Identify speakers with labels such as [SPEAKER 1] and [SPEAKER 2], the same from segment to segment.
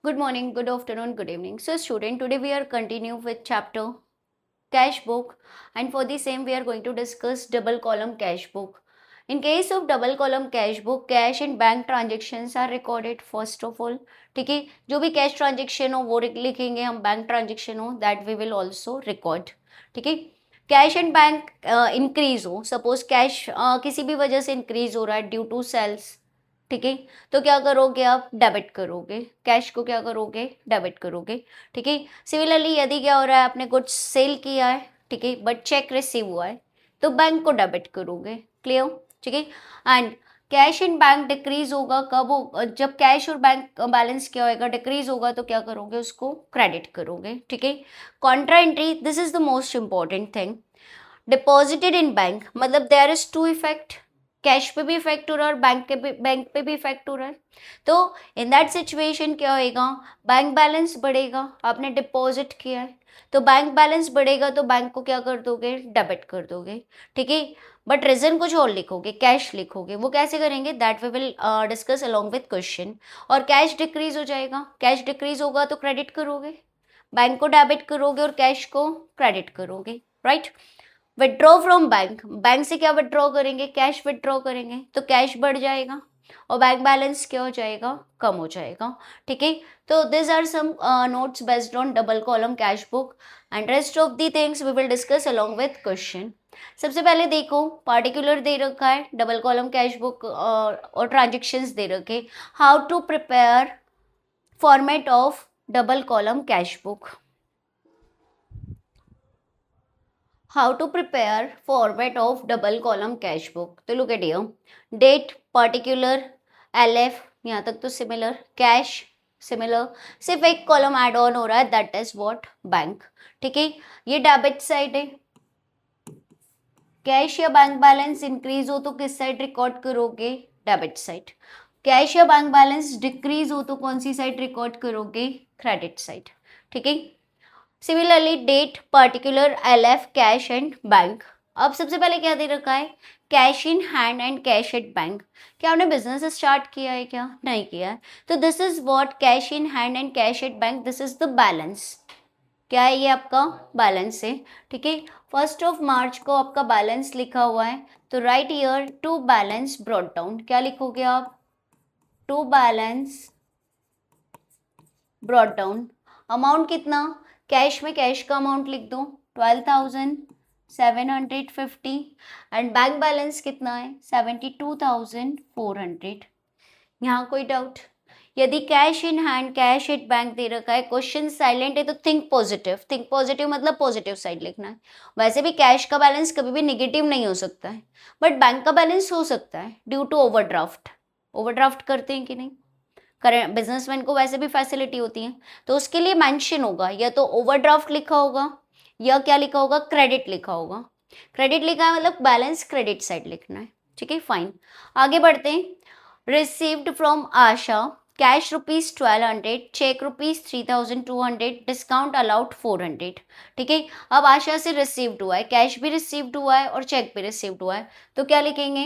[SPEAKER 1] Good morning, good afternoon, good evening. So student, today we are continue with chapter cash book, and for the same we are going to discuss double column cash book. In case of double column cash book, cash and bank transactions are recorded first of all. ठीक है, जो भी cash transaction हो वो लिखेंगे हम, bank transaction हो that we will also record. ठीक है, कैश एंड बैंक इंक्रीज हो, सपोज कैश किसी भी वजह से इंक्रीज हो रहा है ड्यू टू सेल्स. ठीक है, तो क्या करोगे आप, डेबिट करोगे, कैश को क्या करोगे, डेबिट करोगे. ठीक है, सिमिलरली यदि क्या हो रहा है, आपने कुछ सेल किया है, ठीक है, बट चेक रिसीव हुआ है, तो बैंक को डेबिट करोगे. क्लियर. ठीक है, and cash in bank decrease होगा कब हो, जब कैश और बैंक बैलेंस क्या होएगा, डिक्रीज होगा, तो क्या करोगे, उसको क्रेडिट करोगे. ठीक है, contra entry, this is the most important thing. Deposited in bank मतलब there is two effect, cash पे भी इफेक्ट हो रहा है और बैंक पे भी इफेक्ट हो रहा है. तो इन दैट सिचुएशन क्या होएगा, बैंक बैलेंस बढ़ेगा, आपने डिपॉजिट किया है तो बैंक बैलेंस बढ़ेगा, तो बैंक को क्या कर दोगे, डेबिट कर दोगे. ठीक है, बट रीजन कुछ और लिखोगे, कैश लिखोगे. वो कैसे करेंगे, that we will discuss along with question. और कैश डिक्रीज हो जाएगा, कैश डिक्रीज होगा तो क्रेडिट करोगे, बैंक को डेबिट करोगे और कैश को क्रेडिट करोगे. Right. Withdraw from bank, bank से क्या विड्रॉ करेंगे, कैश विड्रॉ करेंगे, तो कैश बढ़ जाएगा और बैंक बैलेंस क्या हो जाएगा, कम हो जाएगा. ठीक है, तो this are some notes based on double column cash book, and rest of the things we will discuss along with question. सबसे पहले देखो, पार्टिकुलर दे रखा है डबल कॉलम कैश बुक और ट्रांजेक्शन्स दे रखे. How to prepare format of double column cash book. How to prepare format of double column cash book. तो look at here. Date, particular, LF, यहाँ तक तो similar, cash, similar. सिर्फ एक column add on हो रहा है, that is what, बैंक. ठीक है, ये डेबिट साइड है. कैश या बैंक बैलेंस इंक्रीज हो तो किस साइड रिकॉर्ड करोगे, डेबिट साइड. कैश या बैंक बैलेंस डिक्रीज हो तो कौन सी साइड रिकॉर्ड करोगे, क्रेडिट साइड. ठीक है, similarly date, particular, LF, cash and bank. अब सबसे पहले क्या दे रखा है, cash in hand and cash at bank. क्या आपने बिजनेस स्टार्ट किया है, क्या नहीं किया है, तो this is what, cash in hand and cash at bank, this is the balance. क्या है, ये आपका बैलेंस है. ठीक है, 1 को आपका बैलेंस लिखा हुआ है, तो write here to balance brought down. क्या लिखोगे आप, to balance brought down. Amount कितना, कैश में कैश का अमाउंट लिख दो 12,750, एंड बैंक बैलेंस कितना है 72,400. यहाँ कोई डाउट. यदि cash in hand cash at bank दे रखा है, क्वेश्चन साइलेंट है, तो थिंक पॉजिटिव. थिंक पॉजिटिव मतलब पॉजिटिव साइड लिखना है. वैसे भी कैश का बैलेंस कभी भी निगेटिव नहीं हो सकता है, बट बैंक का बैलेंस हो सकता है ड्यू टू ओवरड्राफ्ट. ओवरड्राफ्ट करते हैं कि नहीं, करेंट बिजनेसमैन को वैसे भी फैसिलिटी होती है, तो उसके लिए मेंशन होगा, या तो ओवरड्राफ्ट लिखा होगा या क्या लिखा होगा, क्रेडिट लिखा होगा. क्रेडिट लिखा है मतलब बैलेंस क्रेडिट साइड लिखना है. ठीक है, फाइन. आगे बढ़ते हैं. Received from Asha, cash ₹1200, cheque ₹3200, discount allowed 400. ठीक है, अब आशा से रिसीव्ड हुआ है, कैश भी रिसीव्ड हुआ है और चेक भी रिसीव्ड हुआ है, तो क्या लिखेंगे,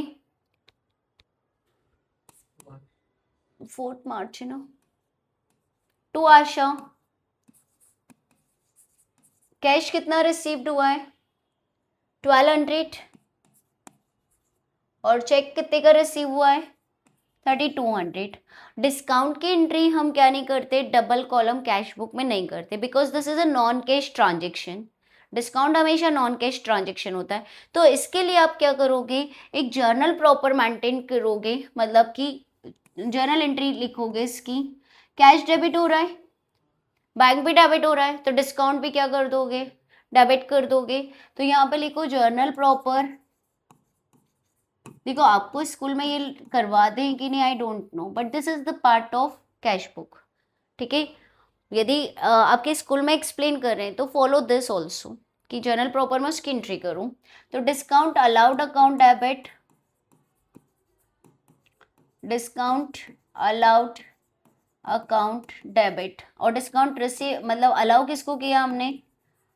[SPEAKER 1] 4 मार्च है ना, टू आशा. कैश कितना रिसीव्ड हुआ है, 1200, और चेक कितने का रिसीव हुआ है, 3200. डिस्काउंट की एंट्री हम क्या नहीं करते, डबल कॉलम कैश बुक में नहीं करते, because this is a non cash transaction. Discount हमेशा नॉन कैश ट्रांजेक्शन होता है, तो इसके लिए आप क्या करोगे, एक जर्नल प्रॉपर मेंटेन करोगे, मतलब कि जर्नल एंट्री लिखोगे इसकी. कैश डेबिट हो रहा है, बैंक भी डेबिट हो रहा है, तो डिस्काउंट भी क्या कर दोगे, डेबिट कर दोगे. तो यहाँ पे लिखो जर्नल प्रॉपर. देखो आपको स्कूल में ये करवा दें कि नहीं, I don't know, but this is the part of cash book. ठीक है, यदि आपके स्कूल में एक्सप्लेन कर रहे हैं तो फॉलो दिस ऑल्सो, कि जर्नल प्रॉपर में उसकी एंट्री करूँ. तो discount allowed account debit, discount allowed account debit, और डिस्काउंट रिसीव मतलब अलाउ किसको किया हमने,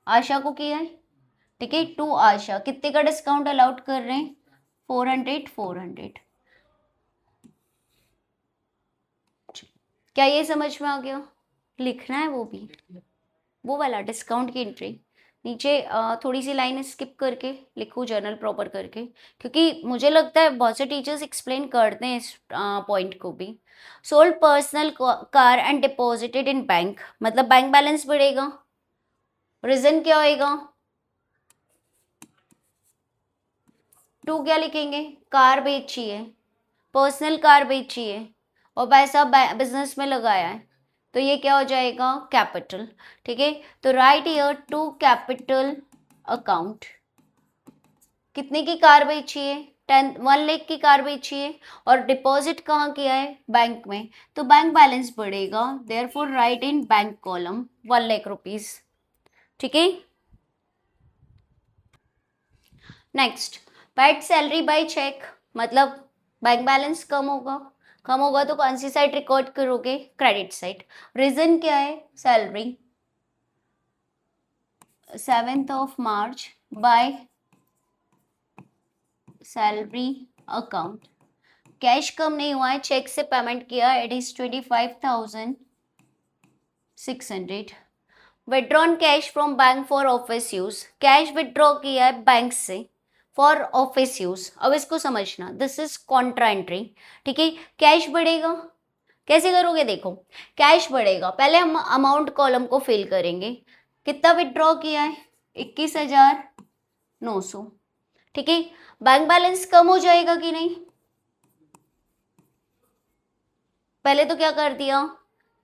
[SPEAKER 1] आशा को किया है. ठीक है, टू आशा कितने का डिस्काउंट अलाउड कर रहे हैं, 400. क्या ये समझ में आ गया. लिखना है वो भी, वो वाला डिस्काउंट की एंट्री नीचे थोड़ी सी लाइन स्किप करके लिखूँ जर्नल प्रॉपर करके, क्योंकि मुझे लगता है बहुत से टीचर्स एक्सप्लेन करते हैं इस पॉइंट को भी। Sold personal car and deposited in bank, मतलब बैंक बैलेंस बढ़ेगा। रीजन क्या होएगा? टू क्या लिखेंगे? कार बेची है, पर्सनल कार बेची है और पैसा बिजनेस में लगाया है, तो ये क्या हो जाएगा? कैपिटल। ठीक है, तो write here to capital account. कितने की कार बेची है? 1 लाख की कार बेची है और डिपॉजिट कहाँ किया है? बैंक में, तो बैंक बैलेंस बढ़ेगा, therefore write in bank column 1 lakh rupees. ठीक है, next, paid salary by cheque, मतलब बैंक बैलेंस कम होगा। कम होगा तो कौन सी साइड रिकॉर्ड करोगे? Credit side. रीजन क्या है? Salary 7 March by salary account. Cash कम नहीं हुआ है, चेक से पेमेंट किया, it is 25,600। Withdrawn cash from bank for office use, cash withdraw किया है बैंक से फॉर ऑफिस यूज। अब इसको समझना, दिस इज कॉन्ट्रा एंट्री। ठीक है, कैश बढ़ेगा, कैसे करोगे? देखो, कैश बढ़ेगा, पहले हम अमाउंट कॉलम को फिल करेंगे। कितना विड्रॉ किया है? 21,900। ठीक है, बैंक बैलेंस कम हो जाएगा कि नहीं? पहले तो क्या कर दिया?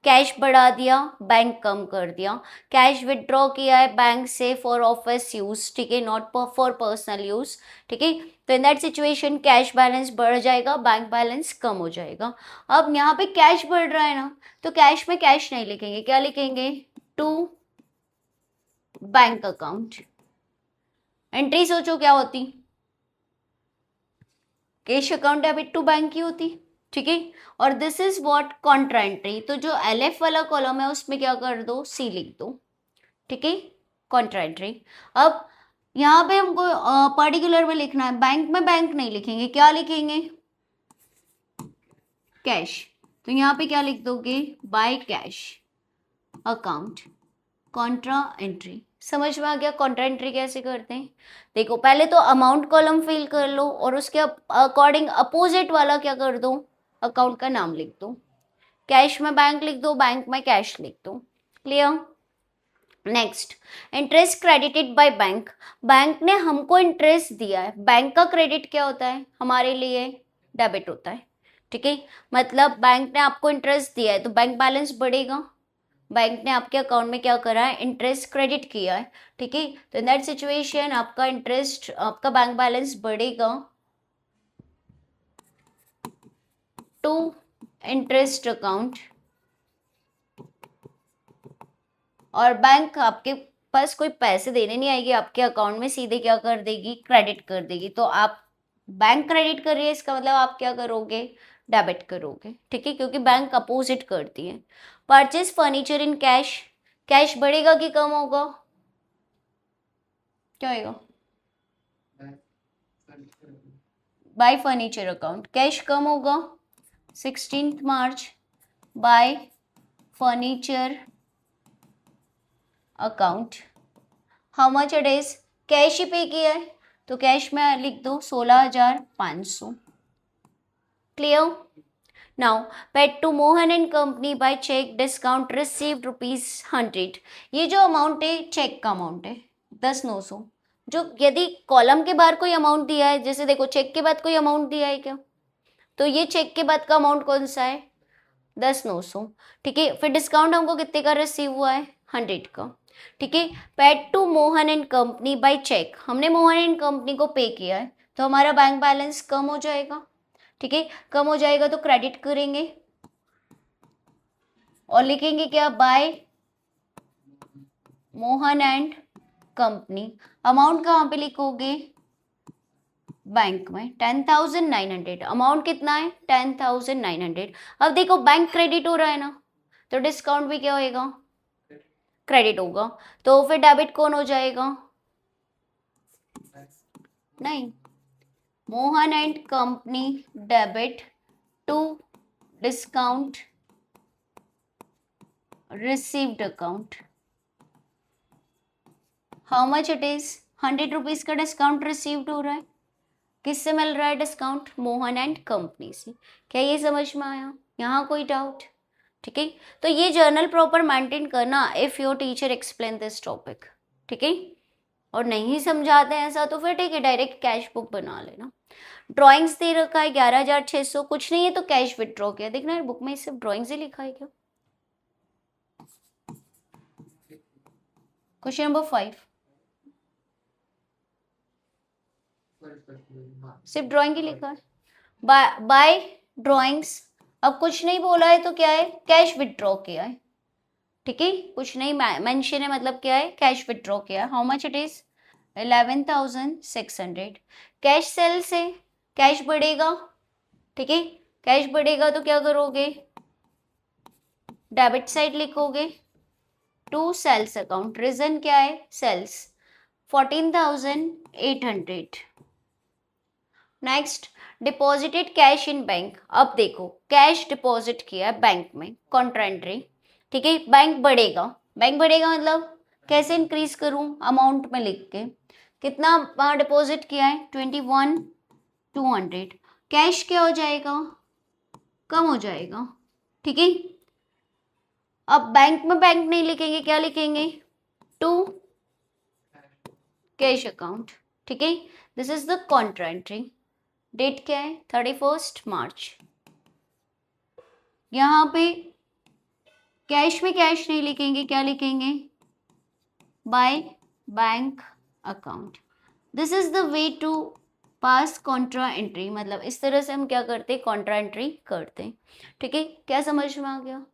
[SPEAKER 1] कैश बढ़ा दिया, बैंक कम कर दिया। कैश विड्रॉ किया है बैंक से फॉर ऑफिस यूज, ठीक है, नॉट फॉर पर्सनल यूज। ठीक है, तो in that situation cash balance बढ़ जाएगा, बैंक बैलेंस कम हो जाएगा। अब यहाँ पे कैश बढ़ रहा है ना, तो कैश में कैश नहीं लिखेंगे, क्या लिखेंगे? To bank account. एंट्री सोचो क्या होती? Cash account debit to bank की होती। ठीक है, और this is what? Contra entry. तो जो एलएफ वाला कॉलम है उसमें क्या कर दो? सी लिख दो। ठीक है, कॉन्ट्रा एंट्री। अब यहाँ पे हमको पर्टिकुलर में लिखना है, बैंक में बैंक नहीं लिखेंगे, क्या लिखेंगे? कैश। तो यहाँ पे क्या लिख दोगे? Bye cash account, contra entry. समझ में आ गया कॉन्ट्रा एंट्री कैसे करते हैं? देखो, पहले तो अमाउंट कॉलम फिल कर लो और उसके अकॉर्डिंग अपोजिट वाला क्या कर दो? अकाउंट का नाम लिख दो। कैश में बैंक लिख दो, बैंक में कैश लिख दो। Clear? Next, interest credited by bank. Bank ने हमको इंटरेस्ट दिया है, बैंक का क्रेडिट क्या होता है? हमारे लिए डेबिट होता है। ठीक है, मतलब बैंक ने आपको इंटरेस्ट दिया है तो बैंक बैलेंस बढ़ेगा। बैंक ने आपके अकाउंट में क्या करा है? इंटरेस्ट क्रेडिट किया है। ठीक है, तो इन दैट सिचुएशन आपका इंटरेस्ट, आपका बैंक बैलेंस बढ़ेगा टू इंटरेस्ट अकाउंट, और बैंक आपके पास कोई पैसे देने नहीं आएगी, आपके अकाउंट में सीधे क्या कर देगी? क्रेडिट कर देगी। तो आप, बैंक क्रेडिट कर रही है, इसका मतलब आप क्या करोगे? डेबिट करोगे। ठीक है, क्योंकि बैंक अपोजिट करती है। Purchase furniture in cash, cash बढ़ेगा कि कम होगा? क्या होगा? बाय फर्नीचर अकाउंट, कैश कम होगा। 16 March by furniture account, how much it is? Cash ही पे किया है तो कैश में लिख दो 16,500। Clear? Now, paid to Mohan and company by cheque, discount received ₹100। ये जो अमाउंट है चेक का अमाउंट है 10,900। जो यदि कॉलम के बाहर कोई अमाउंट दिया है, जैसे देखो चेक के बाद कोई अमाउंट दिया है क्या, तो ये चेक के बाद का अमाउंट कौन सा है? 10,900। ठीक है, फिर डिस्काउंट हमको कितने का रिसीव हुआ है? 100 का। ठीक है, paid to Mohan and company by cheque, हमने मोहन एंड कंपनी को पे किया है तो हमारा बैंक बैलेंस कम हो जाएगा। ठीक है, कम हो जाएगा तो क्रेडिट करेंगे और लिखेंगे क्या? By Mohan and company. Amount कहाँ पे लिखोगे? बैंक में। 10,900, अमाउंट कितना है? 10,900। अब देखो बैंक क्रेडिट हो रहा है ना, तो डिस्काउंट भी क्या होएगा? क्रेडिट होगा। तो फिर डेबिट कौन हो जाएगा? नहीं, Mohan and company debit to discount received account, how much it is, 100 rupees का डिस्काउंट रिसीव्ड हो रहा है। किससे मिल रहा है डिस्काउंट? मोहन एंड कंपनी से। क्या ये समझ में आया? यहाँ कोई डाउट? ठीक है, तो ये जर्नल प्रॉपर मेंटेन करना if your teacher explain this topic. ठीक है, और नहीं समझाते हैं ऐसा तो फिर ठीक है, डायरेक्ट कैश बुक बना लेना। ड्राइंग्स दे रखा है 11,600, कुछ नहीं है तो कैश विड्रॉ किया। देखना है बुक में सिर्फ ड्राइंग्स ही लिखा है क्या? क्वेश्चन नंबर 5, सिर्फ ड्राइंग ही लिखा है। बाय ड्राइंग्स, अब कुछ नहीं बोला है तो क्या है? कैश विड्रॉ किया है। ठीक है, कुछ नहीं मेंशन है मतलब क्या है? कैश विड्रॉ किया है। How much it is? 11,600। Cash sale से कैश बढ़ेगा। ठीक है, कैश बढ़ेगा तो क्या करोगे? डेबिट साइड लिखोगे टू सेल्स अकाउंट। रीजन क्या है? Sales, 14,800। Next, deposited cash in bank. अब देखो कैश डिपॉजिट किया है बैंक में, कॉन्ट्रेंट्री। ठीक है, बैंक बढ़ेगा। बैंक बढ़ेगा मतलब कैसे इंक्रीज करूं? अमाउंट में लिख के। कितना वहां डिपॉजिट किया है? 21,200। कैश क्या हो जाएगा? कम हो जाएगा। ठीक है, अब बैंक में बैंक नहीं लिखेंगे, क्या लिखेंगे? To cash account. ठीक है, this is the contra entry. Date क्या है? 31 मार्च। यहाँ पे कैश में कैश नहीं लिखेंगे, क्या लिखेंगे? By bank account. This is the way to pass contra entry, मतलब इस तरह से हम क्या करते हैं? कॉन्ट्रा एंट्री करते हैं। ठीक है, क्या समझ में आ गया?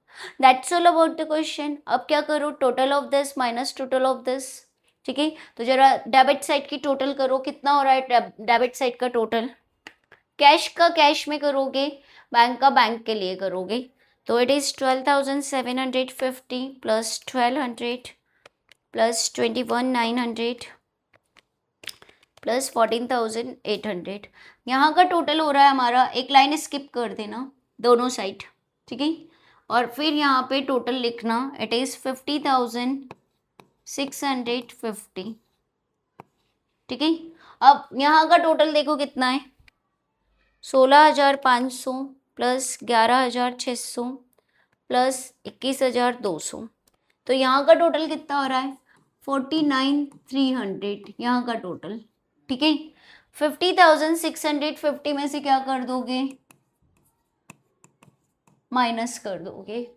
[SPEAKER 1] That's all about the question. अब क्या करो? Total of this minus total of this. ठीक है, तो जरा डेबिट साइड की टोटल करो, कितना हो रहा है डेबिट साइड का टोटल? कैश का कैश में करोगे, बैंक का बैंक के लिए करोगे, तो it is 12,750 plus 1,200 plus 21,900 plus 14,800। यहाँ का टोटल हो रहा है हमारा, एक लाइन स्किप कर देना दोनों साइड। ठीक है, और फिर यहाँ पे टोटल लिखना, इट इज 50,650। ठीक है, अब यहाँ का टोटल देखो कितना है? 16,500 प्लस 11,600 प्लस 21,200। तो यहाँ का टोटल कितना हो रहा है? 49,300 यहाँ का टोटल। ठीक है, 50,650 में से क्या कर दोगे? माइनस कर दोगे।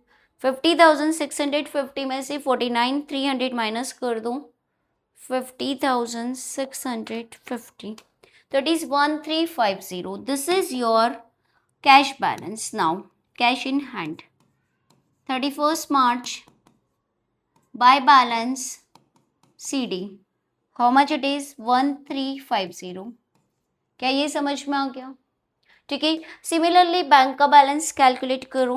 [SPEAKER 1] 50,650 में से 49,300 माइनस कर दो, 50,650, तो it is 1350। This is your cash balance now, cash in hand 31 March bye balance CD, how much it is? 1350। क्या ये समझ में आ गया? ठीक है, सिमिलरली बैंक का बैलेंस कैलकुलेट करो,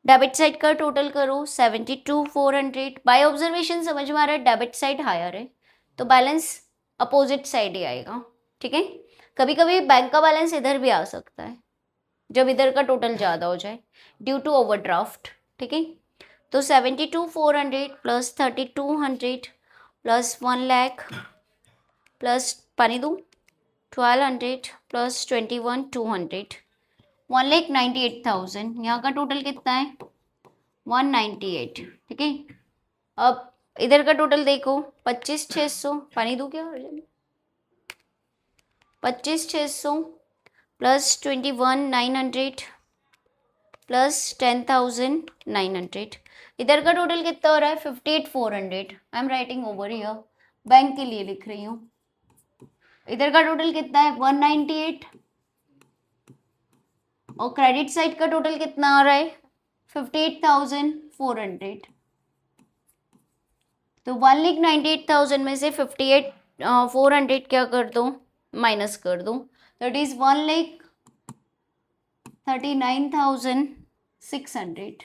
[SPEAKER 1] डेबिट साइड का टोटल करो 72,400। बाय ऑब्जर्वेशन समझ में आ रहा है डेबिट साइड हायर है तो बैलेंस अपोजिट साइड ही आएगा। ठीक है, कभी कभी बैंक का बैलेंस इधर भी आ सकता है जब इधर का टोटल ज़्यादा हो जाए ड्यू टू ओवरड्राफ्ट। ठीक है, तो 72,400 प्लस 32,100 प्लस 1 लाख प्लस पानी दूँ 1,200 प्लस 21,200, 1,98,000। यहाँ का टोटल कितना है? 198। ठीक है, अब इधर का टोटल देखो 25,600, पानी दूँ क्या? 25,600 प्लस 21,900 प्लस 10,900। इधर का टोटल कितना हो रहा है? 58,400। I am writing over here, bank के लिए लिख रही हूँ। इधर का टोटल कितना है? 198, और क्रेडिट साइड का टोटल कितना आ रहा है? 58,400। तो 1,98,000 में से 58,400 क्या कर दो? माइनस कर दो, तो इट इज 1,39,600।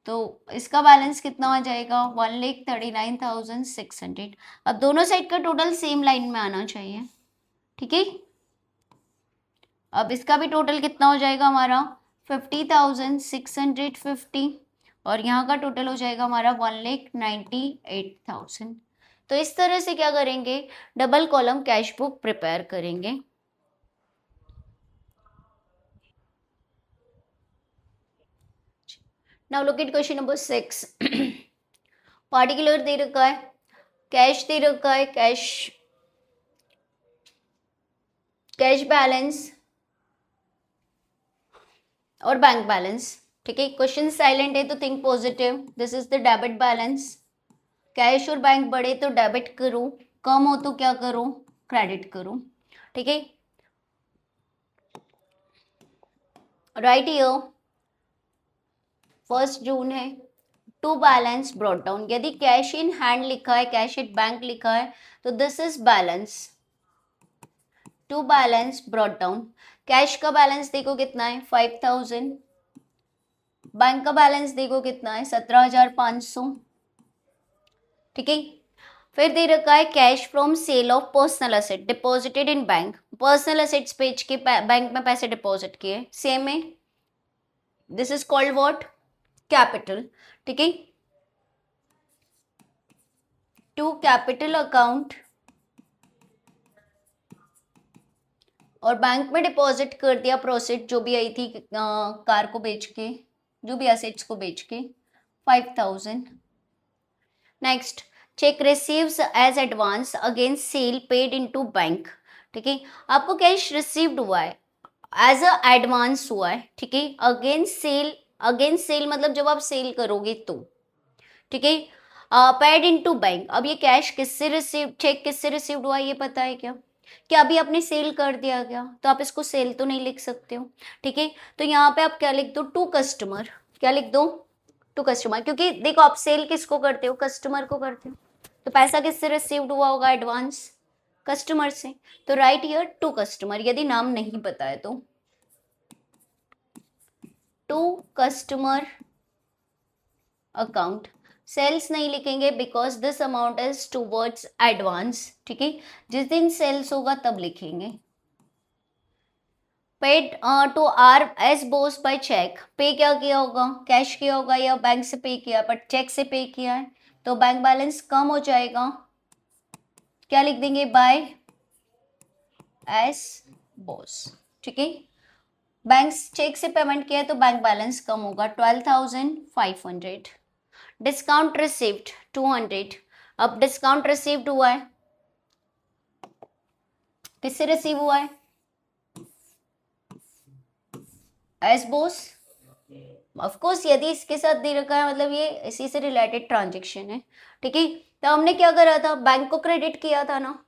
[SPEAKER 1] तो इसका बैलेंस कितना हो जाएगा? 1,39,600। अब दोनों साइड का टोटल सेम लाइन में आना चाहिए। ठीक है, अब इसका भी टोटल कितना हो जाएगा हमारा? 50,650 और यहाँ का टोटल हो जाएगा हमारा 1,98,000। तो इस तरह से क्या करेंगे, double column cash book prepare करेंगे। Now look at question number 6। Particular दे रखा है, कैश दे रखा है, कैश बैलेंस और बैंक बैलेंस। ठीक है, क्वेश्चन साइलेंट है तो think positive. This is the debit balance. Cash और बैंक बढ़े तो डेबिट करो, कम हो तो क्या करो, क्रेडिट करो। ठीक है, राइट हियर 1 जून है, टू बैलेंस ब्रॉट डाउन। यदि कैश इन हैंड लिखा है, कैश एट बैंक लिखा है, तो this is balance. To balance brought down. Cash का बैलेंस देखो कितना है, 5,000। बैंक का बैलेंस देखो कितना है, 17,500। ठीक है, फिर दे रखा है cash from sale of personal asset deposited in bank. Personal assets बेच के बैंक में पैसे डिपॉजिट किए, सेम है। This is called what, capital. ठीक है, टू कैपिटल अकाउंट, और बैंक में डिपॉजिट कर दिया प्रोसेट जो भी आई थी कार को बेच के, जो भी असेट्स को बेच के, 5,000। Next, cheque receives as advance against sale paid into bank. ठीक है, आपको कैश रिसीव्ड हुआ है, एज अ एडवांस हुआ है। ठीक है, अगेंस्ट सेल मतलब जब आप सेल करोगे तो। ठीक है, पेड इनटू बैंक। अब ये कैश किससे रिसीव, चेक किससे रिसीव्ड हुआ ये पता है क्या? क्या अभी आपने सेल कर दिया क्या? तो आप इसको सेल तो नहीं लिख सकते हो। ठीक है, तो यहाँ पे आप क्या लिख दो, टू कस्टमर। क्या लिख दो, टू कस्टमर, क्योंकि देखो आप सेल किसको करते हो, कस्टमर को करते हो। तो पैसा किससे रिसीव्ड हुआ होगा, एडवांस, कस्टमर से। तो राइट हियर टू कस्टमर, यदि नाम नहीं पता है तो। टू कस्टमर अकाउंट, सेल्स नहीं लिखेंगे because this amount is towards advance. ठीक है, जिस दिन सेल्स होगा तब लिखेंगे। Paid to R S Bose by cheque. पे क्या किया होगा, कैश किया होगा या बैंक से पे किया, बट चेक से पे किया है तो बैंक बैलेंस कम हो जाएगा। क्या लिख देंगे, बाय एस बोस। ठीक है, बैंक चेक से पेमेंट किया है तो बैंक बैलेंस कम होगा, 12,500। Discount received 200। अब डिस्काउंट रिसीव्ड हुआ है, किससे रिसीव हुआ है, एस बोस। ऑफ कोर्स यदि इसके साथ दे रखा है मतलब ये इसी से रिलेटेड ट्रांजेक्शन है। ठीक है, तो हमने क्या करा था, बैंक को क्रेडिट किया था ना,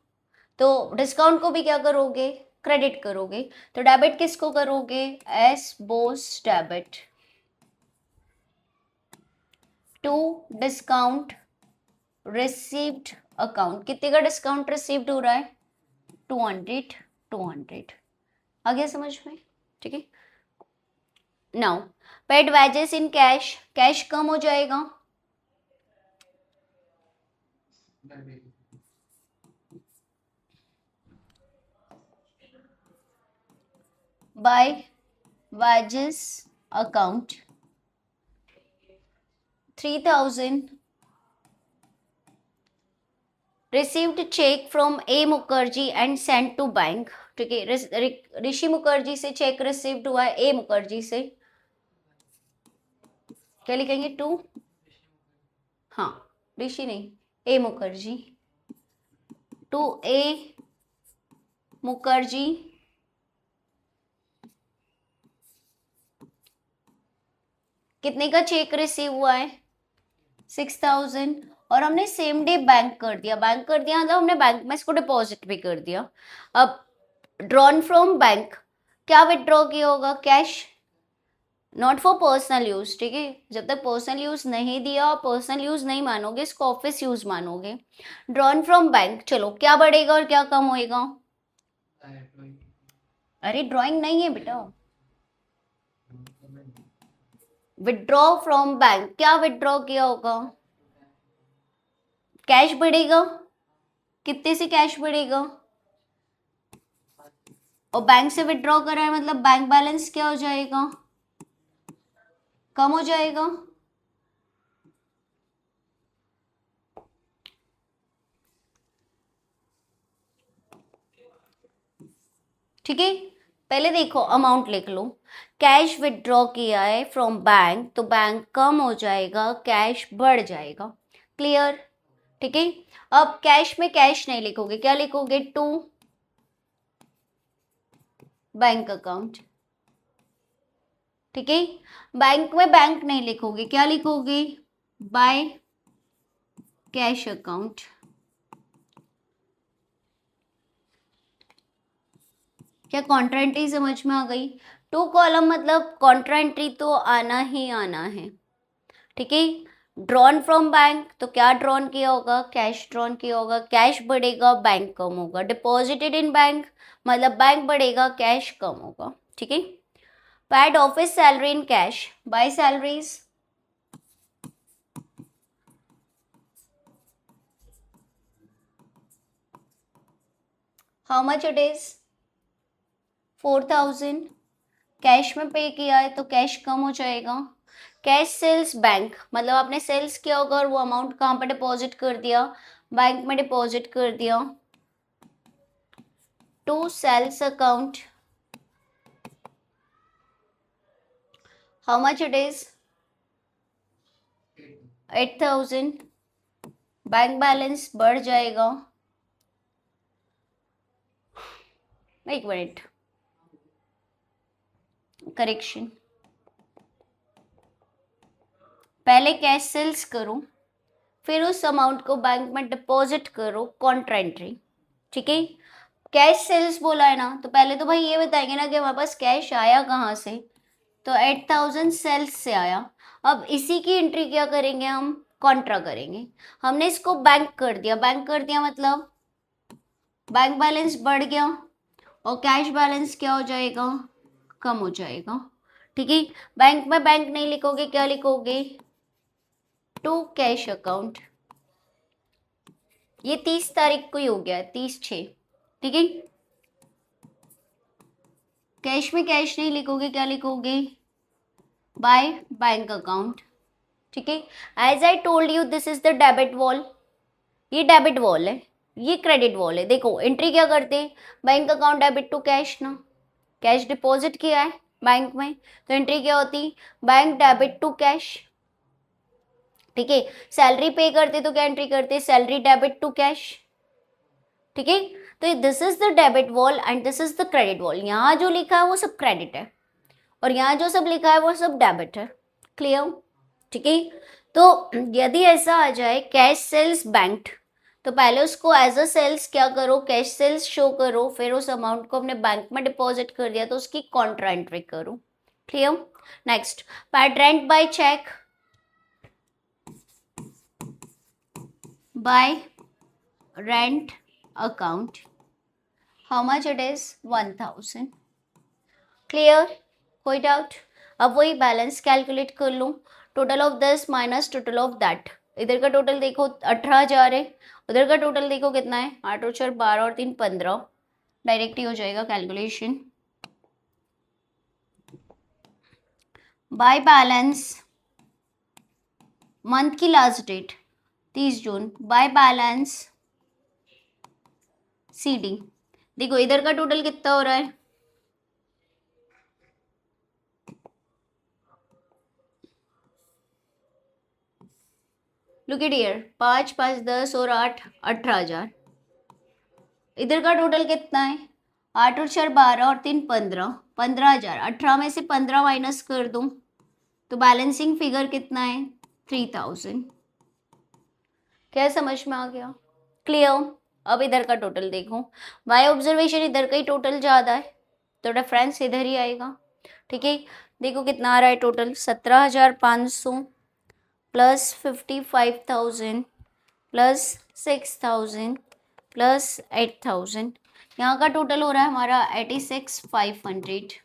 [SPEAKER 1] तो डिस्काउंट को भी क्या करोगे, क्रेडिट करोगे। तो डेबिट किसको करोगे, S Bose debit to discount received account. कितने का डिस्काउंट रिसीव्ड हो रहा है, 200। 200 आ गया समझ में। ठीक है, now paid wages in cash, cash कम हो जाएगा, by wages account 3,000। Received cheque from A Mukherjee and send to bank. ठीक है, ऋषि मुखर्जी से चेक रिसीव्ड हुआ है, ए मुखर्जी से। क्या लिखेंगे, टू, हाँ ऋषि नहीं, ए मुखर्जी, टू ए मुखर्जी कितने का चेक रिसीव हुआ है, 6,000। और हमने सेम डे बैंक कर दिया, बैंक कर दिया मतलब हमने बैंक में इसको डिपॉजिट भी कर दिया। अब ड्रॉन फ्रॉम बैंक, क्या विड्रॉ किया होगा, cash, not for personal use. ठीक है, जब तक पर्सनल यूज नहीं दिया, पर्सनल यूज नहीं मानोगे, इसको ऑफिस यूज मानोगे। ड्रॉन फ्रॉम बैंक, चलो क्या बढ़ेगा और क्या कम होएगा, अरे ड्राइंग नहीं है बेटा, विड्रॉ फ्रॉम बैंक, क्या विड्रॉ किया होगा, कैश बढ़ेगा, कितने से कैश बढ़ेगा, और बैंक से विड्रॉ करा है मतलब बैंक बैलेंस क्या हो जाएगा, कम हो जाएगा। ठीक है, पहले देखो अमाउंट लिख लो, कैश विथड्रॉ किया है फ्रॉम बैंक, तो बैंक कम हो जाएगा, कैश बढ़ जाएगा। क्लियर? ठीक है, अब कैश में कैश नहीं लिखोगे, क्या लिखोगे? To bank account. ठीक है, बैंक में बैंक नहीं लिखोगे, क्या लिखोगे? By cash account. क्या कॉन्ट्रा एंट्री समझ में आ गई? टू कॉलम मतलब कॉन्ट्रा एंट्री तो आना ही आना है। ठीक है, ड्रॉन फ्रॉम बैंक, तो क्या ड्रॉन किया होगा? कैश ड्रॉन किया होगा, कैश बढ़ेगा बैंक कम होगा। डिपॉजिटेड इन बैंक मतलब बैंक बढ़ेगा कैश कम होगा। ठीक है, paid office salary in cash, by salaries. How much it is? 4000। Cash में पे किया है तो कैश कम हो जाएगा। कैश सेल्स बैंक मतलब आपने सेल्स किया होगा और वो अमाउंट कहाँ पर डिपॉजिट कर दिया? बैंक में डिपॉजिट कर दिया। To sales account, how much it is? 8000। Bank balance बढ़ जाएगा। एक मिनट, करेक्शन, पहले कैश सेल्स करो, फिर उस अमाउंट को बैंक में डिपॉजिट करो, कॉन्ट्रा एंट्री। ठीक है, कैश सेल्स बोला है ना, तो पहले तो भाई ये बताएंगे ना कि हमारे पास कैश आया कहाँ से, तो 8000 सेल्स से आया। अब इसी की एंट्री क्या करेंगे हम? कॉन्ट्रा करेंगे। हमने इसको बैंक कर दिया, बैंक कर दिया मतलब बैंक बैलेंस बढ़ गया और कैश बैलेंस क्या हो जाएगा? कम हो जाएगा। ठीक है, बैंक में बैंक नहीं लिखोगे, क्या लिखोगे? To cash account. ये 30 तारीख को ही हो गया, 30/6। ठीक है, कैश में कैश नहीं लिखोगे, क्या लिखोगे? By bank account. ठीक है, as I told you this is the debit wall, ये डेबिट वॉल है, ये क्रेडिट वॉल है। देखो एंट्री क्या करते हैं? Bank account debit to cash ना, कैश डिपॉजिट किया है बैंक में, तो एंट्री क्या होती? Bank debit to cash. ठीक है, सैलरी पे करते तो क्या एंट्री करते? Salary debit to cash. ठीक है, तो this is the debit wall and this is the credit wall. यहाँ जो लिखा है वो सब क्रेडिट है और यहाँ जो सब लिखा है वो सब डेबिट है। क्लियर? ठीक है, तो यदि ऐसा आ जाए कैश सेल्स बैंक, तो पहले उसको एज अ सेल्स क्या करो? कैश सेल्स शो करो, फिर उस अमाउंट को अपने बैंक में डिपॉजिट कर दिया तो उसकी कॉन्ट्रा एंट्री करो। Clear? Next, paid rent by cheque, by rent account, how much it is? 1000। Clear? कोई डाउट? अब वही बैलेंस कैलकुलेट कर लो, total of this minus total of that. इधर का टोटल देखो 18,000 है, उधर का टोटल देखो कितना है? 8 और 4 12 और 3 15। डायरेक्ट ही हो जाएगा कैलकुलेशन। बाय बैलेंस मंथ की last date 30 June, by balance CD। देखो इधर का टोटल कितना हो रहा है? लुक एट हियर, 5 5 10 और 8 18,000। इधर का टोटल कितना है? 8 और 4 12 और 3 15, 15,000। 18 में से 15 माइनस कर दूं तो बैलेंसिंग फिगर कितना है? 3000। क्या समझ में आ गया? क्लियर? अब इधर का टोटल देखो, बाय ऑब्जर्वेशन इधर का ही टोटल ज़्यादा है तो डिफरेंस इधर ही आएगा। ठीक है, देखो कितना आ रहा है टोटल? 17,500 plus 55,000 plus 6,000 plus 8,000। यहाँ का टोटल हो रहा है हमारा 86,500।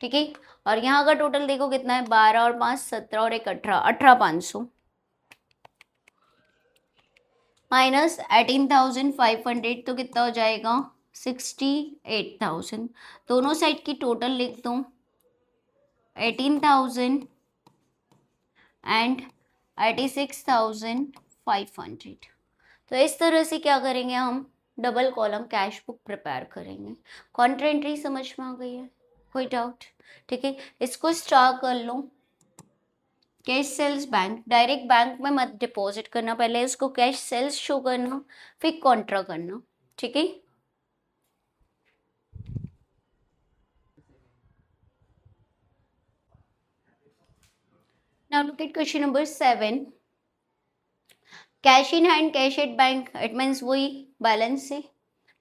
[SPEAKER 1] ठीक है, और यहाँ का टोटल देखो कितना है? 12 और 5 17 और 1 18, 18,500 माइनस 18,500 तो कितना हो जाएगा? 68,000। दोनों साइड की टोटल लिख दूँ, 18,000 एंड 86,500। तो इस तरह से क्या करेंगे हम? Double column cash book prepare करेंगे। कॉन्ट्रा एंट्री समझ में आ गई है? कोई डाउट? ठीक है, इसको स्टार कर लो। Cash sales bank, direct bank में मत डिपॉजिट करना, पहले इसको कैश सेल्स शो करना, फिर कॉन्ट्रा करना। ठीक है, now look at question number 7. Cash in hand, cash at bank, it means वही बैलेंस है।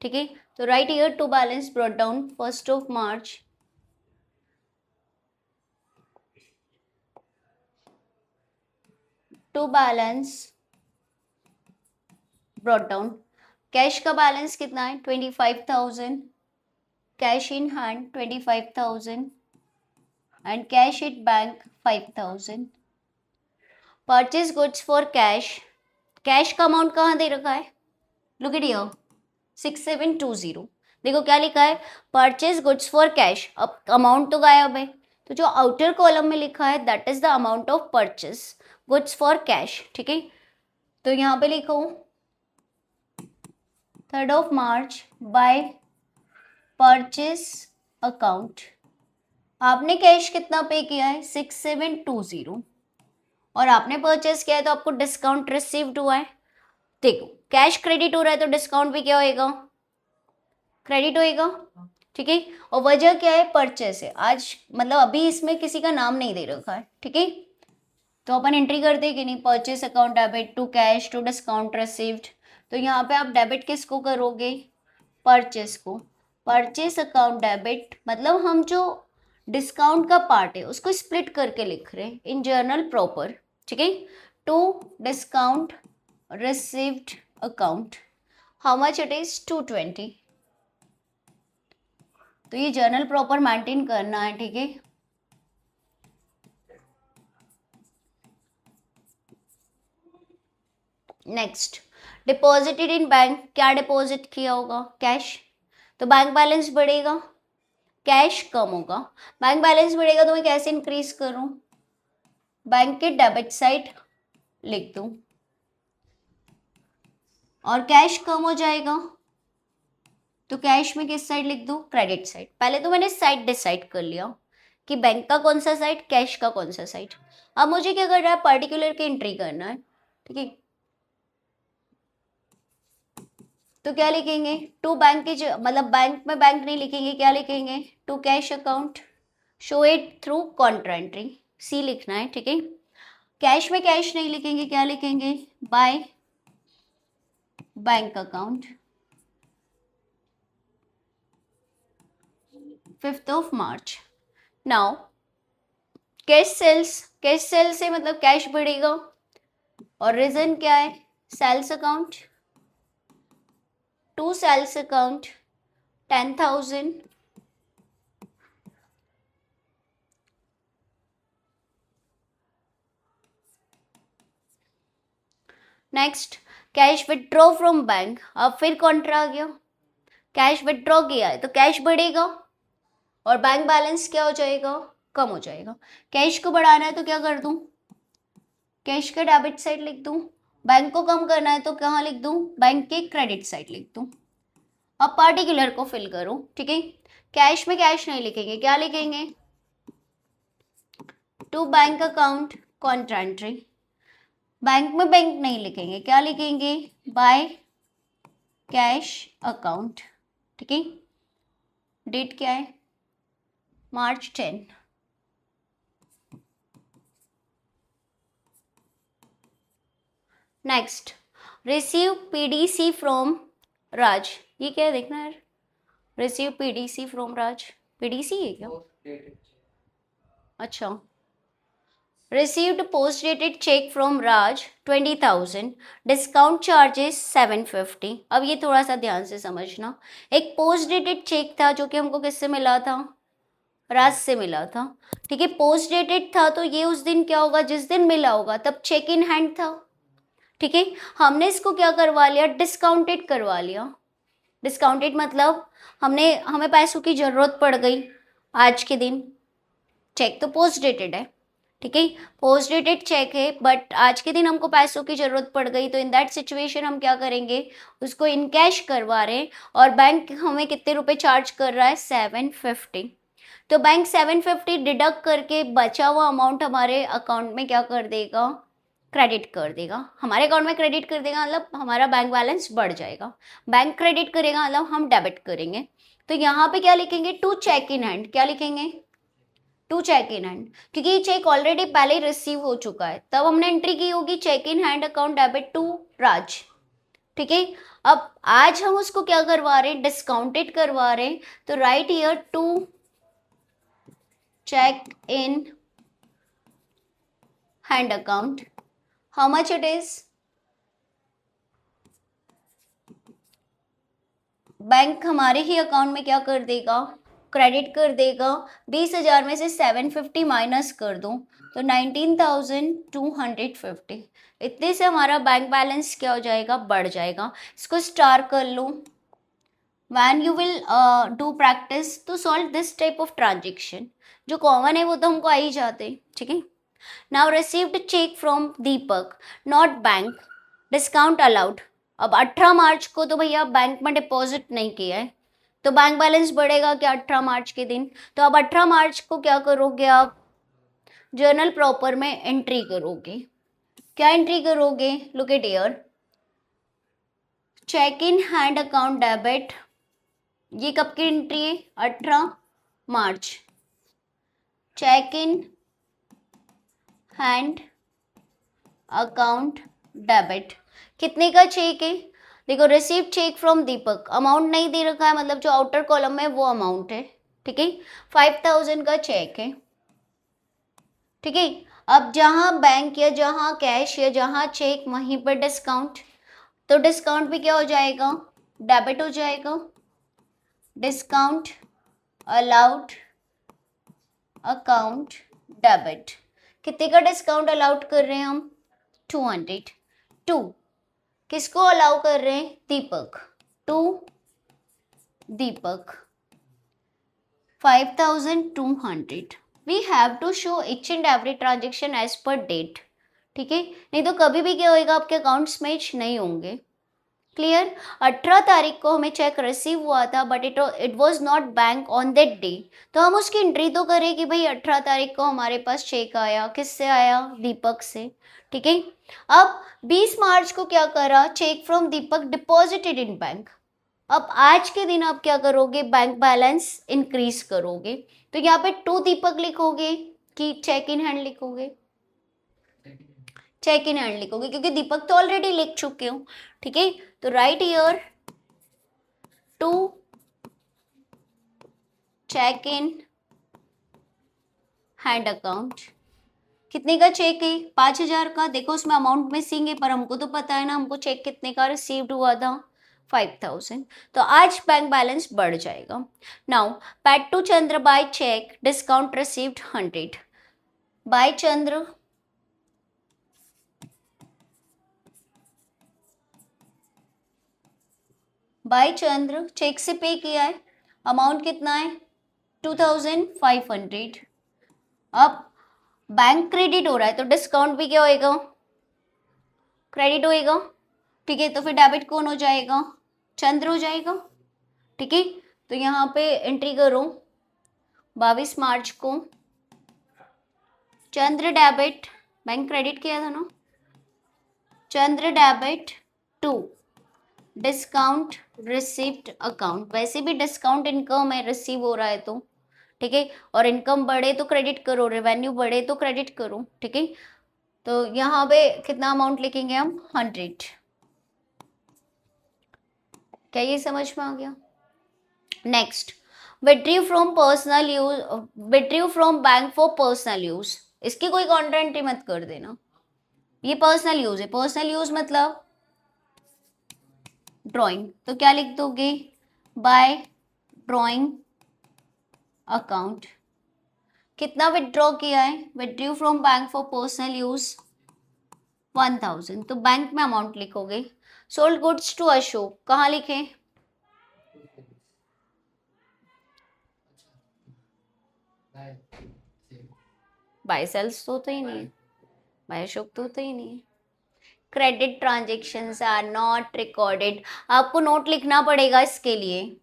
[SPEAKER 1] ठीक है, तो right here to balance brought down 1st of March, to balance brought down. Cash का बैलेंस कितना है? 25,000, cash in hand 25,000 and cash at bank 5,000। Purchase goods for cash, cash का amount कहाँ दे रखा है? Look at here 6720। देखो क्या लिखा है, परचेज गुड्स फॉर कैश। अब अमाउंट तो गायब है, तो जो आउटर कॉलम में लिखा है that is the amount of purchase goods for cash. ठीक है, तो यहाँ पे लिखो 3rd of March by purchase account. आपने कैश कितना पे किया है? 6720, और आपने परचेज किया है तो आपको डिस्काउंट रिसीव्ड हुआ है। देखो कैश क्रेडिट हो रहा है तो डिस्काउंट भी क्या होएगा? क्रेडिट होएगा। ठीक है, और वजह क्या है? परचेस है। आज मतलब अभी इसमें किसी का नाम नहीं दे रखा है। ठीक है, तो अपन एंट्री करते हैं कि नहीं, purchase account debit to cash to discount received. तो यहाँ पे आप डेबिट किसको करोगे? परचेस को। परचेस अकाउंट डेबिट मतलब हम जो डिस्काउंट का पार्ट है उसको स्प्लिट करके लिख रहे हैं इन जर्नल प्रॉपर। ठीक है, to discount received account, how much it is? 220। तो ये जर्नल प्रॉपर मेंटेन करना है। ठीक है, नेक्स्ट डिपॉजिटेड इन बैंक, क्या डिपॉजिट किया होगा? कैश, तो बैंक बैलेंस बढ़ेगा, कैश कम होगा। बैंक बैलेंस बढ़ेगा तो मैं कैसे इंक्रीज करूं? बैंक के डेबिट साइड लिख दूं, और कैश कम हो जाएगा तो कैश में किस साइड लिख दूं? Credit side. पहले तो मैंने साइड डिसाइड कर लिया कि बैंक का कौन सा साइड, कैश का कौन सा साइड। अब मुझे क्या करना है? पर्टिकुलर की एंट्री करना है। ठीक है, तो क्या लिखेंगे? टू बैंक की मतलब बैंक में बैंक नहीं लिखेंगे, क्या लिखेंगे? To cash account, show it through contra entry, C लिखना है। ठीक है, कैश में कैश नहीं लिखेंगे, क्या लिखेंगे? By bank account 5th of March। Now cash sales, cash sales से मतलब कैश बढ़ेगा, और रीजन क्या है? Sales account, to sales account 10,000 next cash withdraw from bank. अब फिर कॉन्ट्रा आ गया, कैश विथड्रॉ किया है तो कैश बढ़ेगा और बैंक बैलेंस क्या हो जाएगा? कम हो जाएगा। कैश को बढ़ाना है तो क्या कर दूं? कैश के डेबिट साइड लिख दूं। बैंक को कम करना है तो कहाँ लिख दूं? बैंक के क्रेडिट साइड लिख दूं। अब पार्टिकुलर को फिल करो। ठीक है, कैश में कैश नहीं लिखेंगे, क्या लिखेंगे? To bank account contra entry. Bank में बैंक नहीं लिखेंगे, क्या लिखेंगे? By cash account. ठीक है, डेट क्या है? March 10। Next receive PDC from Raj, ये क्या है देखना है? Receive PDC from Raj, PDC है क्या? अच्छा, received post dated cheque from Raj 20,000, discount charges 750। अब ये थोड़ा सा ध्यान से समझना, एक पोस्ट डेटेड चेक था जो कि हमको किससे मिला था? राज से मिला था। ठीक है, पोस्ट डेटेड था तो ये उस दिन क्या होगा? जिस दिन मिला होगा तब चेक इन हैंड था। ठीक है, हमने इसको क्या करवा लिया? डिस्काउंटेड करवा लिया। डिस्काउंटेड मतलब हमें पैसों की जरूरत पड़ गई आज के दिन, चेक तो पोस्ट डेटेड है, ठीक है, पोस्ट डेटेड चेक है बट आज के दिन हमको पैसों की जरूरत पड़ गई, तो इन दैट सिचुएशन हम क्या करेंगे, उसको इन कैश करवा रहे हैं और बैंक हमें कितने रुपए चार्ज कर रहा है, 750। तो बैंक 750 डिडक्ट करके बचा हुआ अमाउंट हमारे अकाउंट में क्या कर देगा, क्रेडिट कर देगा। हमारे अकाउंट में क्रेडिट कर देगा मतलब हमारा बैंक बैलेंस बढ़ जाएगा। बैंक क्रेडिट करेगा मतलब हम डेबिट करेंगे। तो यहाँ पे क्या लिखेंगे, टू चेक इन हैंड। क्या लिखेंगे, टू चेक इन हैंड, क्योंकि ये चेक ऑलरेडी पहले ही रिसीव हो चुका है, तब हमने एंट्री की होगी cheque in hand account debit to Raj. ठीक है, अब आज हम उसको क्या करवा रहे हैं, डिस्काउंटेड करवा रहे हैं, तो right here to cheque in hand account, how much it is, bank हमारे ही अकाउंट में क्या कर देगा, क्रेडिट कर देगा। 20,000 में से 750 माइनस कर दो तो 19,250, इतने से हमारा बैंक बैलेंस क्या हो जाएगा, बढ़ जाएगा। इसको स्टार कर लो। When you will do practice to solve this type of transaction, जो कॉमन है वो तो हमको आ ही जाते, ठीक है। Now received cheque from Deepak, not bank, discount allowed. अब 18 मार्च को तो भैया बैंक में डिपॉजिट नहीं किया है, तो बैंक बैलेंस बढ़ेगा क्या 18 मार्च के दिन। तो अब 18 मार्च को क्या करोगे आप, जर्नल प्रॉपर में एंट्री करोगे। क्या एंट्री करोगे, look at here, cheque in hand account debit, ये कब की एंट्री है, 18 March. Cheque in hand account debit, कितने का चेक है, देखो receive cheque from Deepak, amount नहीं दे रखा है मतलब जो आउटर कॉलम में वो अमाउंट है, ठीक है। 5,000 का चेक है, ठीक है। अब जहां बैंक या जहां कैश या जहां चेक वहीं पर डिस्काउंट, तो डिस्काउंट भी क्या हो जाएगा, डेबिट हो जाएगा। डिस्काउंट अलाउड अकाउंट डेबिट, कितने का डिस्काउंट अलाउड कर रहे हैं हम, 200। टू किसको अलाउ कर रहे हैं, Deepak, to Deepak 5,200। We have to show each and every transaction as per date, ठीक है, नहीं तो कभी भी क्या होएगा, आपके अकाउंट्स मैच नहीं होंगे। क्लियर, 18 तारीख को हमें चेक रिसीव हुआ था but it was not bank on that day, तो हम उसकी एंट्री तो करें कि भाई 18 तारीख को हमारे पास चेक आया, किससे आया, दीपक से, ठीक है। अब 20 मार्च को क्या करा, cheque from Deepak deposited in bank. अब आज के दिन आप क्या करोगे, बैंक बैलेंस इंक्रीज करोगे, तो यहाँ पे टू दीपक लिखोगे कि चेक इन हैंड लिखोगे, चेक इन हैंड लिखोगे क्योंकि दीपक तो ऑलरेडी लिख चुके हो, ठीक है। तो right here to cheque in hand account, कितने का चेक है, 5,000 का, देखो उसमें अमाउंट मिसिंग है पर हमको तो पता है ना, हमको चेक कितने का रिसीव्ड हुआ था, 5,000, तो आज बैंक बैलेंस बढ़ जाएगा। Now paid to Chandra by cheque, discount received 100, by Chandra, by Chandra cheque से पे किया है, अमाउंट कितना है, 2,500। अब बैंक क्रेडिट हो रहा है तो डिस्काउंट भी क्या होएगा, क्रेडिट होएगा, ठीक है। तो फिर डेबिट कौन हो जाएगा, चंद्र हो जाएगा, ठीक है। तो यहाँ पे एंट्री करो 22 मार्च को चंद्र डेबिट, बैंक क्रेडिट किया था ना, Chandra debit to discount receipt account, वैसे भी डिस्काउंट इनकम है, रिसीव हो रहा है तो, ठीक है। और इनकम बढ़े तो क्रेडिट करो, रेवेन्यू बढ़े तो क्रेडिट करो, ठीक है। तो यहाँ पे कितना अमाउंट लिखेंगे हम, 100। क्या ये समझ में आ गया। Next, विड्रीव from personal use, विड्रीव from bank for personal use, इसकी कोई कॉन्ट्रेंट्री मत कर देना, ये पर्सनल यूज है। पर्सनल यूज मतलब ड्राइंग, तो क्या लिख दोगे, बाय ड्राइंग अकाउंट, कितना विड्रॉ किया है, विड्रीव from bank for personal use 1,000, तो बैंक में अमाउंट लिखोगे। सोल्ड गुड्स टू अशोक, कहाँ लिखे, बाय सेल्स तो होता ही नहीं है, बाय अशोक तो होता ही नहीं है। Credit transactions are not recorded, आपको नोट लिखना पड़ेगा इसके लिए।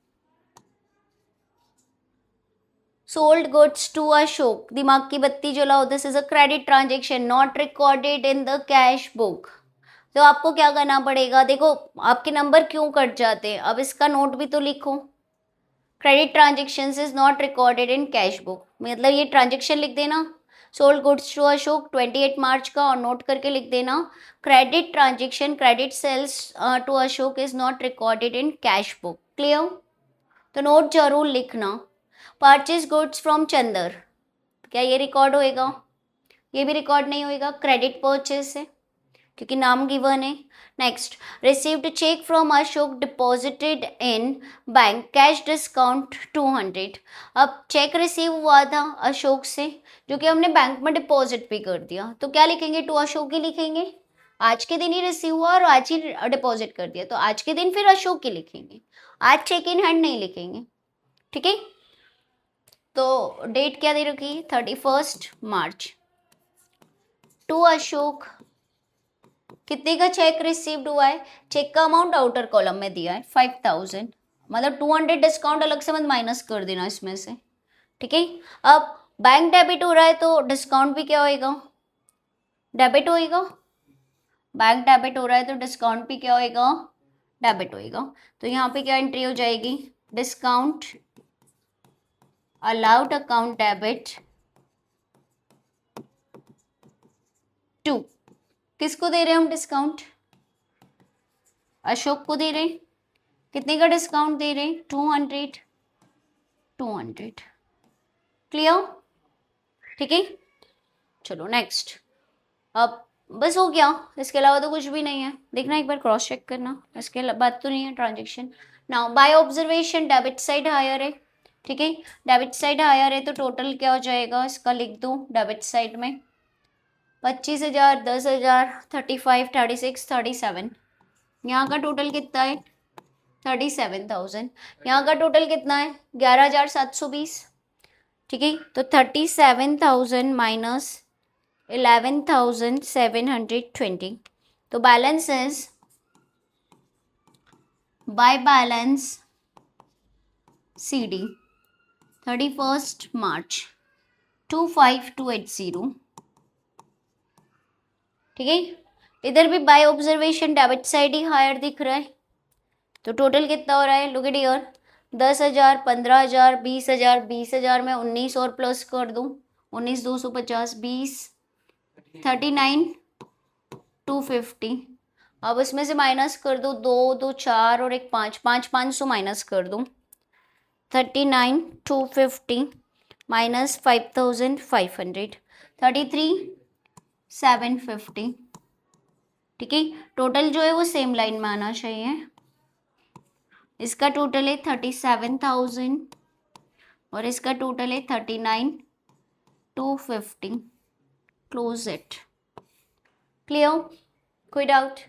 [SPEAKER 1] सोल्ड गुड्स टू अशोक, दिमाग की बत्ती जलाओ, this is a credit transaction not recorded in the cash book. तो आपको क्या करना पड़ेगा, देखो आपके नंबर क्यों कट जाते हैं, अब इसका नोट भी तो लिखो। Credit transaction is not recorded in cash book, मतलब ये ट्रांजेक्शन लिख देना, sold goods to Ashok 28 March का, और नोट करके लिख देना credit transaction credit sales to Ashok is not recorded in cash book. Clear? तो नोट जरूर लिखना। परचेज गुड्स फ्रॉम चंदर, क्या ये रिकॉर्ड होएगा? ये भी रिकॉर्ड नहीं होएगा, क्रेडिट परचेज से, क्योंकि नाम गिवन है। Next, received cheque from Ashok deposited in bank cash discount 200, अब चेक रिसीव हुआ था अशोक से जो कि हमने बैंक में डिपॉजिट भी कर दिया, तो क्या लिखेंगे? टू अशोक ही लिखेंगे, आज के दिन ही रिसीव हुआ और आज ही डिपॉजिट कर दिया, तो आज के दिन फिर अशोक ही लिखेंगे, आज चेक इन हैंड नहीं लिखेंगे। ठीक है, तो डेट क्या दे रखी? 31 मार्च। टू अशोक कितने का चेक रिसीव्ड हुआ है? चेक का अमाउंट आउटर कॉलम में दिया है 5000, मतलब 200 डिस्काउंट अलग से मत माइनस कर देना इसमें से। ठीक है, अब बैंक डेबिट हो रहा है तो डिस्काउंट भी क्या होएगा? डेबिट होएगा। बैंक डेबिट हो रहा है तो डिस्काउंट भी क्या होएगा? डेबिट होएगा। तो यहाँ पे क्या एंट्री हो जाएगी? Discount allowed account debit to, किसको दे रहे हैं हम डिस्काउंट? अशोक को दे रहे हैं। कितने का डिस्काउंट दे रहे हैं? 200। 200। क्लियर? ठीक है, चलो नेक्स्ट। अब बस हो गया, इसके अलावा तो कुछ भी नहीं है, देखना एक बार क्रॉस चेक करना, इसके बाद तो नहीं है transaction. Now by observation debit side higher है। ठीक है, डेबिट साइड हायर है तो टोटल क्या हो जाएगा इसका, लिख दो डेबिट साइड में 25,000, 10,000, 35, 36, 37। यहाँ का टोटल कितना है? 37,000। यहाँ का टोटल कितना है? 11,720। ठीक है, तो 37,000 माइनस 11,720, तो balance is by balance CD 31 March 25280। ठीक है, इधर भी बाय ऑब्जर्वेशन डेबिट साइड ही हायर दिख रहा है, तो टोटल कितना हो रहा है? लुक एट हियर, 10,000, 15,000, 20,000, 20,000 में 19 और प्लस कर दूं, 19 250, 20, 39,250। अब इसमें से माइनस कर दो, 2 2 4 और एक 5, 500 माइनस कर दूं, 39,250 माइनस 5,500, 33,750। ठीक है, टोटल जो है वो सेम लाइन में आना चाहिए। इसका टोटल है 37,000 और इसका टोटल है 39,250। Close it. क्लियर? कोई डाउट?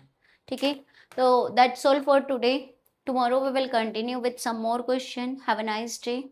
[SPEAKER 1] ठीक है, so that's all for today. Tomorrow we will continue with some more question. Have a nice day.